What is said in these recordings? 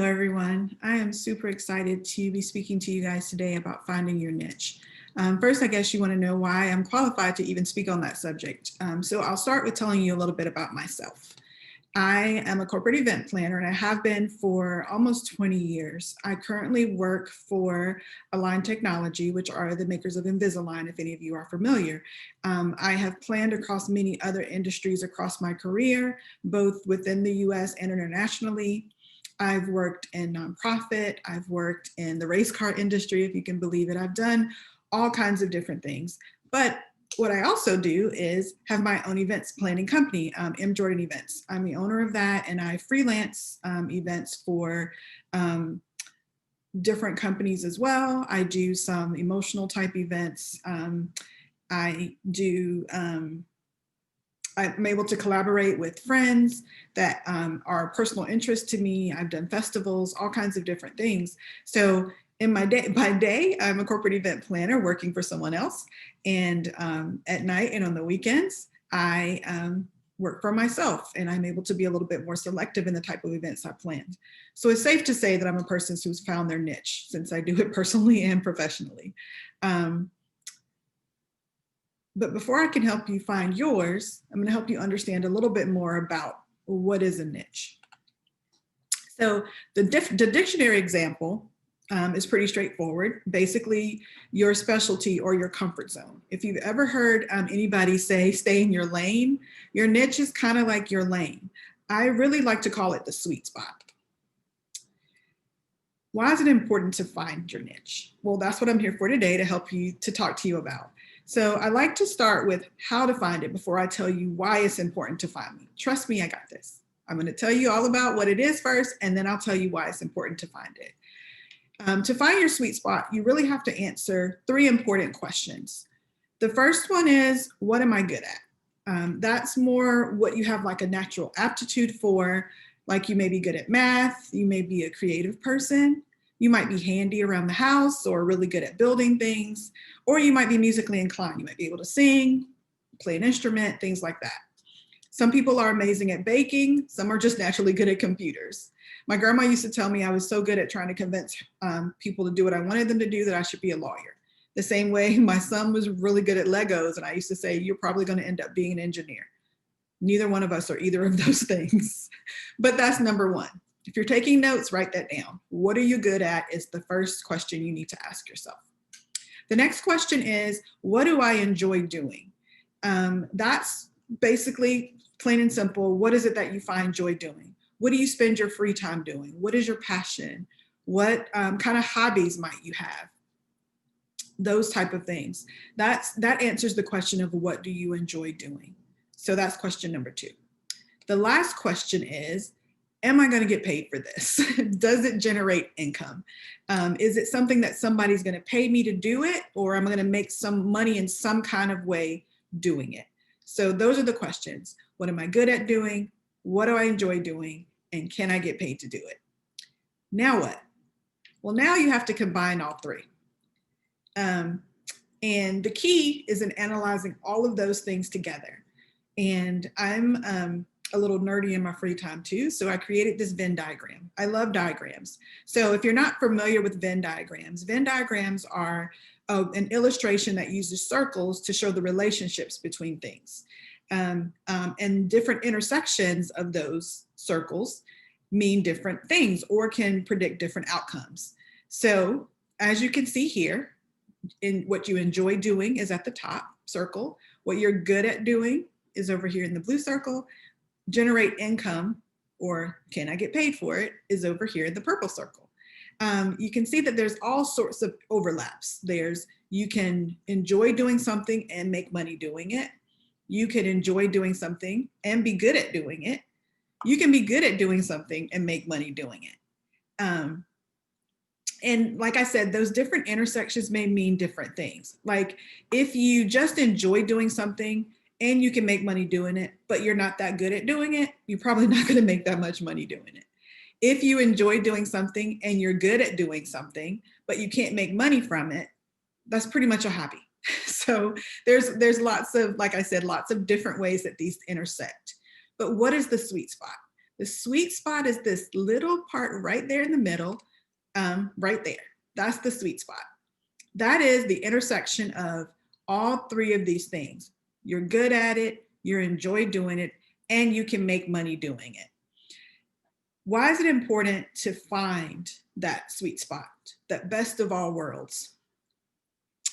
everyone. I am super excited to be speaking to you guys today about finding your niche. First, I guess you want to know why I'm qualified to even speak on that subject. So I'll start with telling you a little bit about myself. I am a corporate event planner and I have been for almost 20 years. I currently work for Align Technology, which are the makers of Invisalign, if any of you are familiar. I have planned across many other industries across my career, both within the US and internationally. I've worked in nonprofit, I've worked in the race car industry, if you can believe it. I've done all kinds of different things. But what I also do is have my own events planning company, M. Jordan Events. I'm the owner of that, and I freelance events for different companies as well. I do some emotional type events. I'm able to collaborate with friends that are personal interest to me. I've done festivals, all kinds of different things. So in my day, by day, I'm a corporate event planner working for someone else. And at night and on the weekends, I work for myself, and I'm able to be a little bit more selective in the type of events I planned. So it's safe to say that I'm a person who's found their niche, since I do it personally and professionally. But before I can help you find yours, I'm going to help you understand a little bit more about what is a niche. So the dictionary example is pretty straightforward. Basically, your specialty or your comfort zone. If you've ever heard anybody say, stay in your lane, your niche is kind of like your lane. I really like to call it the sweet spot. Why is it important to find your niche? Well, that's what I'm here for today, to help you, to talk to you about. So I like to start with how to find it before I tell you why it's important to find me. Trust me, I got this. I'm going to tell you all about what it is first, and then I'll tell you why it's important to find it. To find your sweet spot, you really have to answer 3 important questions. The first one is, what am I good at? That's more what you have like a natural aptitude for. Like, you may be good at math, you may be a creative person, you might be handy around the house or really good at building things, or you might be musically inclined. You might be able to sing, play an instrument, things like that. Some people are amazing at baking, some are just naturally good at computers. My grandma used to tell me I was so good at trying to convince people to do what I wanted them to do that I should be a lawyer. The same way my son was really good at Legos, and I used to say, you're probably going to end up being an engineer. Neither one of us are either of those things. But that's number one. If you're taking notes, write that down. What are you good at is the first question you need to ask yourself. The next question is, what do I enjoy doing? That's basically plain and simple. What is it that you find joy doing? What do you spend your free time doing? What is your passion? What kind of hobbies might you have? Those type of things. That answers the question of what do you enjoy doing? So that's question number 2. The last question is, am I going to get paid for this? Does it generate income? Is it something that somebody's going to pay me to do it, or am I going to make some money in some kind of way doing it? So those are the questions. What am I good at doing? What do I enjoy doing? And can I get paid to do it? Now what? Well, now you have to combine all 3. And the key is in analyzing all of those things together. And I'm a little nerdy in my free time too, so I created this Venn diagram. I love diagrams. So if you're not familiar with Venn diagrams are an illustration that uses circles to show the relationships between things. And different intersections of those circles mean different things or can predict different outcomes. So as you can see here, in what you enjoy doing is at the top circle. What you're good at doing is over here in the blue circle. Generate income, or can I get paid for it, is over here in the purple circle. You can see that there's all sorts of overlaps. You can enjoy doing something and make money doing it. You can enjoy doing something and be good at doing it. You can be good at doing something and make money doing it. And like I said, those different intersections may mean different things. Like, if you just enjoy doing something and you can make money doing it, but you're not that good at doing it, you're probably not going to make that much money doing it. If you enjoy doing something and you're good at doing something, but you can't make money from it, that's pretty much a hobby. So there's lots of, like I said, lots of different ways that these intersect. But what is the sweet spot? The sweet spot is this little part right there in the middle, right there. That's the sweet spot. That is the intersection of all three of these things. You're good at it, you enjoy doing it, and you can make money doing it. Why is it important to find that sweet spot, that best of all worlds?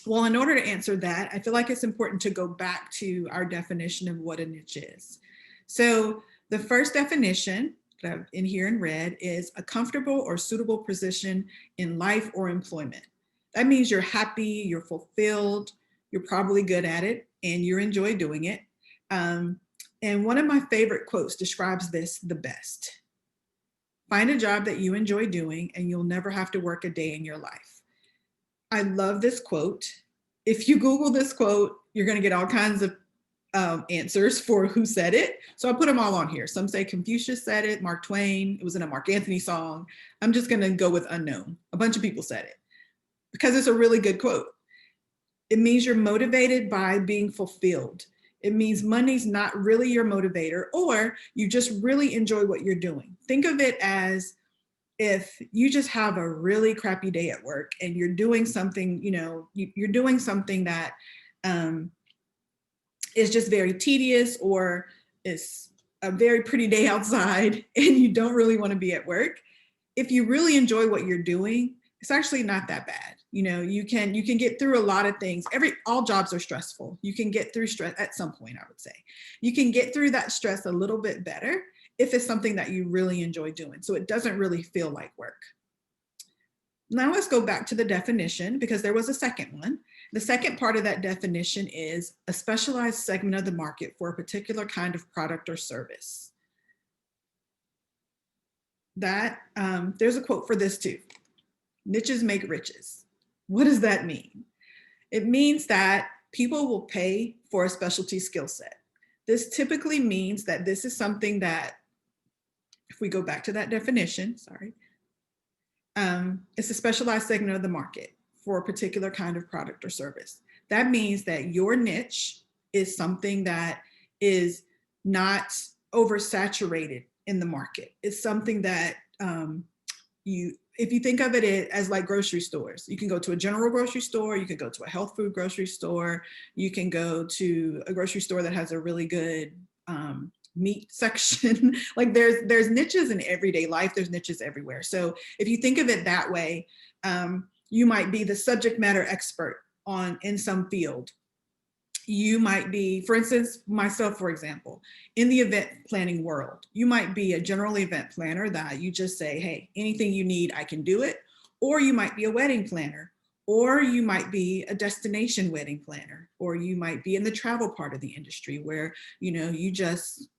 Well, in order to answer that, I feel like it's important to go back to our definition of what a niche is. So the first definition that I've in here in red is a comfortable or suitable position in life or employment. That means you're happy, you're fulfilled, you're probably good at it, and you enjoy doing it. And one of my favorite quotes describes this the best. Find a job that you enjoy doing, and you'll never have to work a day in your life. I love this quote. If you Google this quote, you're going to get all kinds of answers for who said it. So I put them all on here. Some say Confucius said it, Mark Twain, it was in a Mark Anthony song. I'm just going to go with unknown. A bunch of people said it because it's a really good quote. It means you're motivated by being fulfilled. It means money's not really your motivator, or you just really enjoy what you're doing. Think of it as if you just have a really crappy day at work and you're doing something, you're doing something that is just very tedious, or it's a very pretty day outside and you don't really want to be at work. If you really enjoy what you're doing, it's actually not that bad. You can get through a lot of things. All jobs are stressful. You can get through stress at some point, I would say. You can get through that stress a little bit better if it's something that you really enjoy doing. So it doesn't really feel like work. Now let's go back to the definition, because there was a second one. The second part of that definition is a specialized segment of the market for a particular kind of product or service. There's a quote for this too. Niches make riches. What does that mean? It means that people will pay for a specialty skill set. This typically means that this is something that, if we go back to that definition, it's a specialized segment of the market for a particular kind of product or service. That means that your niche is something that is not oversaturated in the market. It's something that if you think of it as like grocery stores, you can go to a general grocery store, you could go to a health food grocery store, you can go to a grocery store that has a really good meat section. Like there's niches in everyday life, there's niches everywhere. So if you think of it that way, you might be the subject matter expert in some field. You might be, for instance, myself, for example, in the event planning world, you might be a general event planner that you just say, hey, anything you need, I can do it. Or you might be a wedding planner, or you might be a destination wedding planner, or you might be in the travel part of the industry where, you just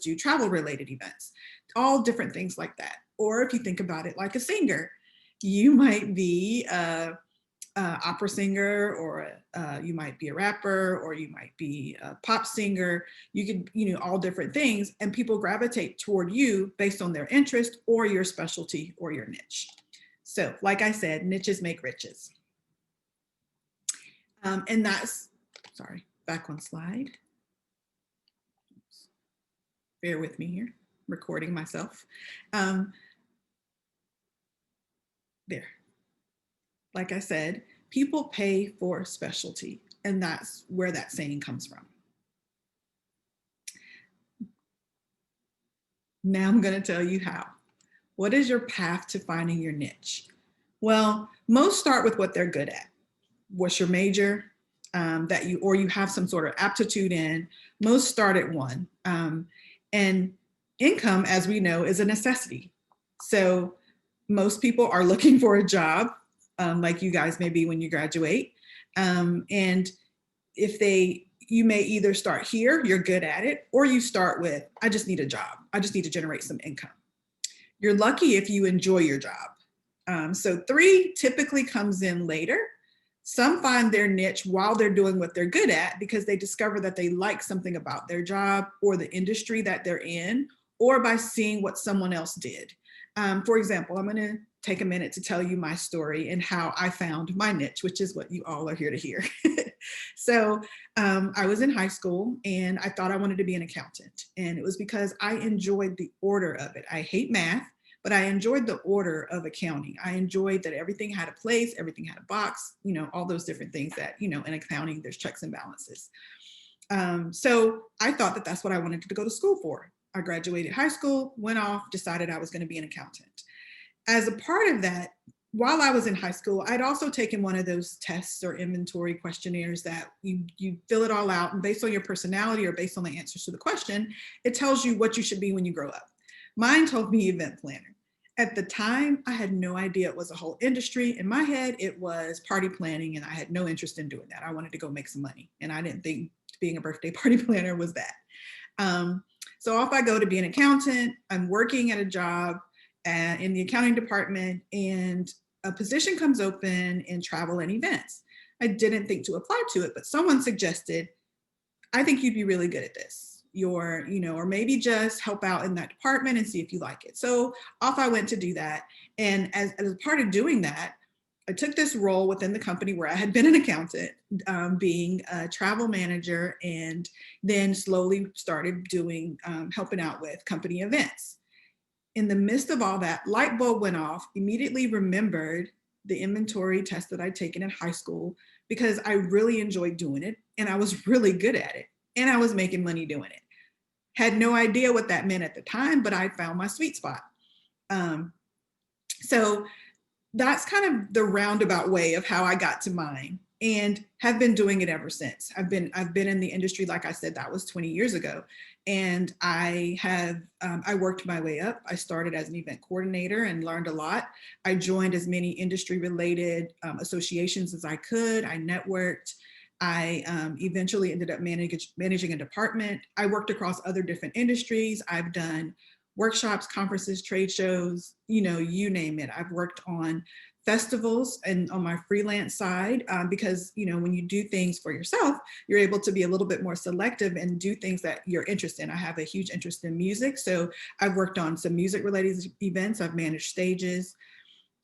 do travel related events, all different things like that. Or if you think about it like a singer, you might be opera singer, or you might be a rapper, or you might be a pop singer. You could, all different things, and people gravitate toward you based on their interest or your specialty or your niche. So like I said, niches make riches. And that's, back one slide. Oops. Bear with me here, recording myself. There. Like I said, people pay for specialty, and that's where that saying comes from. Now I'm going to tell you how. What is your path to finding your niche? Well, most start with what they're good at. What's your major or you have some sort of aptitude in? Most start at one. And income, as we know, is a necessity. So most people are looking for a job, like you guys may be when you graduate. And you may either start here, you're good at it, or you start with, I just need a job. I just need to generate some income. You're lucky if you enjoy your job. So 3 typically comes in later. Some find their niche while they're doing what they're good at because they discover that they like something about their job or the industry that they're in, or by seeing what someone else did. For example, I'm going to take a minute to tell you my story and how I found my niche, which is what you all are here to hear. So I was in high school and I thought I wanted to be an accountant. And it was because I enjoyed the order of it. I hate math, but I enjoyed the order of accounting. I enjoyed that everything had a place, everything had a box, all those different things that, in accounting, there's checks and balances. So I thought that that's what I wanted to go to school for. I graduated high school, went off, decided I was going to be an accountant. As a part of that, while I was in high school, I'd also taken one of those tests or inventory questionnaires that you fill it all out, and based on your personality or based on the answers to the question, it tells you what you should be when you grow up. Mine told me event planner. At the time, I had no idea it was a whole industry. In my head, it was party planning, and I had no interest in doing that. I wanted to go make some money, and I didn't think being a birthday party planner was that. So off I go to be an accountant. I'm working at a job in the accounting department, and a position comes open in travel and events. I didn't think to apply to it, but someone suggested, I think you'd be really good at this. Or maybe just help out in that department and see if you like it. So off I went to do that. And as a part of doing that, I took this role within the company where I had been an accountant, being a travel manager, and then slowly started doing, helping out with company events. In the midst of all that, light bulb went off, immediately remembered the inventory test that I'd taken in high school because I really enjoyed doing it and I was really good at it and I was making money doing it. Had no idea what that meant at the time, but I found my sweet spot. So that's kind of the roundabout way of how I got to mine, and have been doing it ever since. I've been in the industry, like I said, that was 20 years ago. And I worked my way up. I started as an event coordinator and learned a lot. I joined as many industry related associations as I could. I networked. I eventually ended up managing a department. I worked across other different industries. I've done workshops, conferences, trade shows, you name it. I've worked on festivals and on my freelance side, because, when you do things for yourself, you're able to be a little bit more selective and do things that you're interested in. I have a huge interest in music. So I've worked on some music related events. I've managed stages.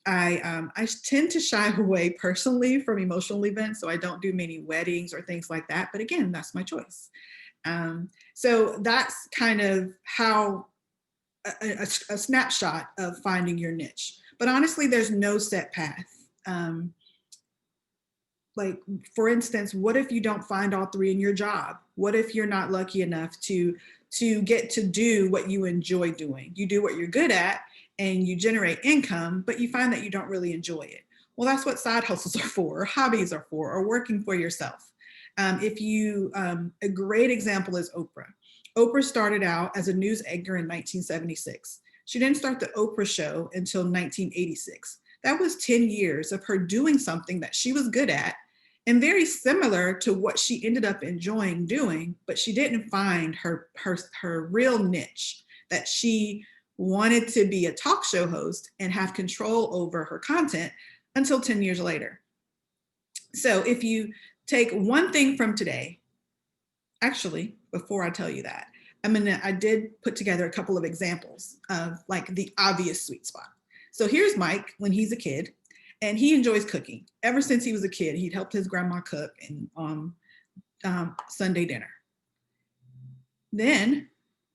I tend to shy away personally from emotional events. So I don't do many weddings or things like that. But again, that's my choice. So that's kind of how a snapshot of finding your niche. But honestly, there's no set path. Like, for instance, what if you don't find all three in your job? What if you're not lucky enough to get to do what you enjoy doing? You do what you're good at and you generate income, but you find that you don't really enjoy it. Well, that's what side hustles are for, or hobbies are for, or working for yourself. A great example is Oprah. Oprah started out as a news anchor in 1976. She didn't start the Oprah show until 1986. That was 10 years of her doing something that she was good at and very similar to what she ended up enjoying doing, but she didn't find her real niche, that she wanted to be a talk show host and have control over her content until 10 years later. So if you take one thing from today, actually, before I tell you that, I did put together a couple of examples of like the obvious sweet spot. So here's Mike when he's a kid, and he enjoys cooking. Ever since he was a kid, he'd helped his grandma cook and Sunday dinner. Then,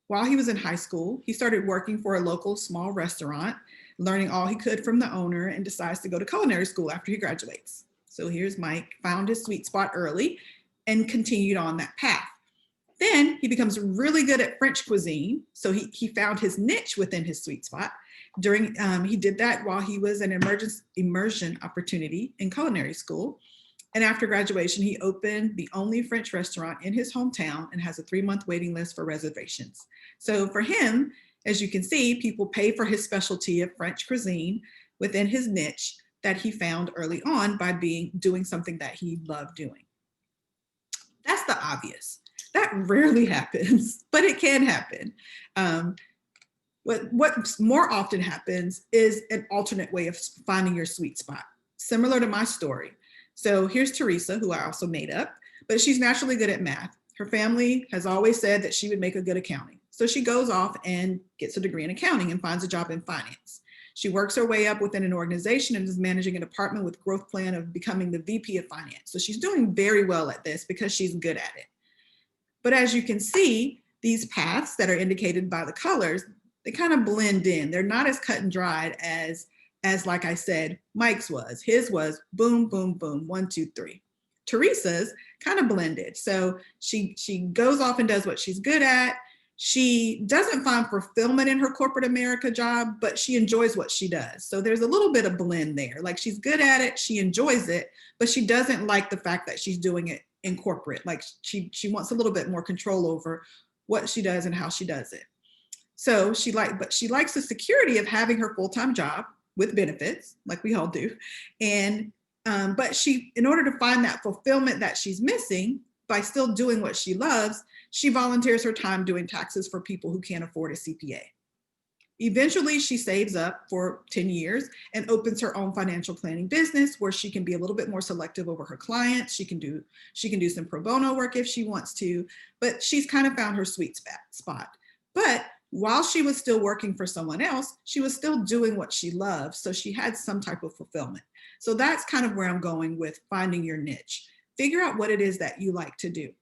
while he was in high school, he started working for a local small restaurant, learning all he could from the owner, and decides to go to culinary school after he graduates. So here's Mike, found his sweet spot early and continued on that path. Then he becomes really good at French cuisine. So he found his niche within his sweet spot. He did that while he was an immersion opportunity in culinary school. And after graduation, he opened the only French restaurant in his hometown and has a 3-month waiting list for reservations. So for him, as you can see, people pay for his specialty of French cuisine within his niche that he found early on by doing something that he loved doing. That's the obvious. That rarely happens, but it can happen. What more often happens is an alternate way of finding your sweet spot, similar to my story. So here's Teresa, who I also made up, but she's naturally good at math. Her family has always said that she would make a good accounting. So she goes off and gets a degree in accounting and finds a job in finance. She works her way up within an organization and is managing a department with growth plan of becoming the VP of finance. So she's doing very well at this because she's good at it. But as you can see, these paths that are indicated by the colors, they kind of blend in. They're not as cut and dried as like I said, Mike's was. His was boom, boom, boom, 1, 2, 3. Teresa's kind of blended. So she goes off and does what she's good at. She doesn't find fulfillment in her corporate America job, but she enjoys what she does. So there's a little bit of blend there. Like she's good at it, she enjoys it, but she doesn't like the fact that she's doing it in corporate. Like she wants a little bit more control over what she does and how she does it. So she likes the security of having her full-time job with benefits, like we all do. And but she, in order to find that fulfillment that she's missing by still doing what she loves, she volunteers her time doing taxes for people who can't afford a CPA. Eventually, she saves up for 10 years and opens her own financial planning business where she can be a little bit more selective over her clients. She can do some pro bono work if she wants to, but she's kind of found her sweet spot. But while she was still working for someone else, she was still doing what she loved. So she had some type of fulfillment. So that's kind of where I'm going with finding your niche. Figure out what it is that you like to do.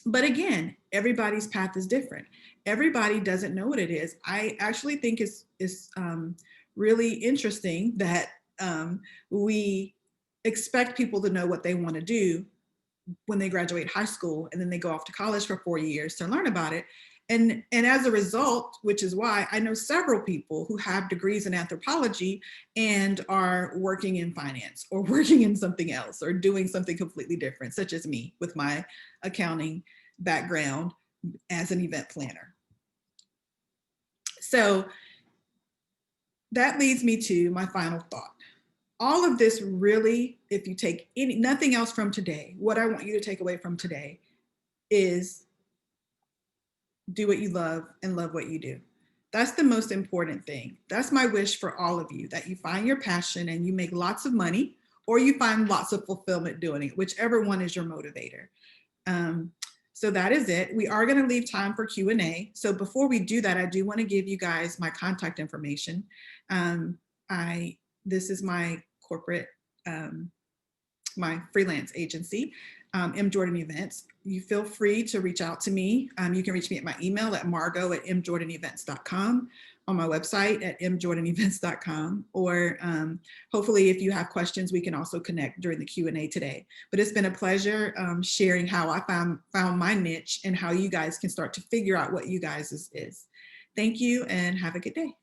But again, everybody's path is different. Everybody doesn't know what it is. I actually think it's really interesting that we expect people to know what they want to do when they graduate high school and then they go off to college for 4 years to learn about it. And as a result, which is why I know several people who have degrees in anthropology and are working in finance or working in something else or doing something completely different, such as me with my accounting background as an event planner. So that leads me to my final thought. All of this really, if you take nothing else from today, what I want you to take away from today is do what you love and love what you do. That's the most important thing. That's my wish for all of you, that you find your passion and you make lots of money or you find lots of fulfillment doing it, whichever one is your motivator. So that is it. We are going to leave time for Q&A. So before we do that, I do want to give you guys my contact information. This is my corporate, my freelance agency, M Jordan Events. You feel free to reach out to me. You can reach me at my email at margo@mjordanevents.com, on my website at mjordanevents.com, or hopefully if you have questions, we can also connect during the Q&A today. But it's been a pleasure sharing how I found my niche and how you guys can start to figure out what you guys is. Thank you and have a good day.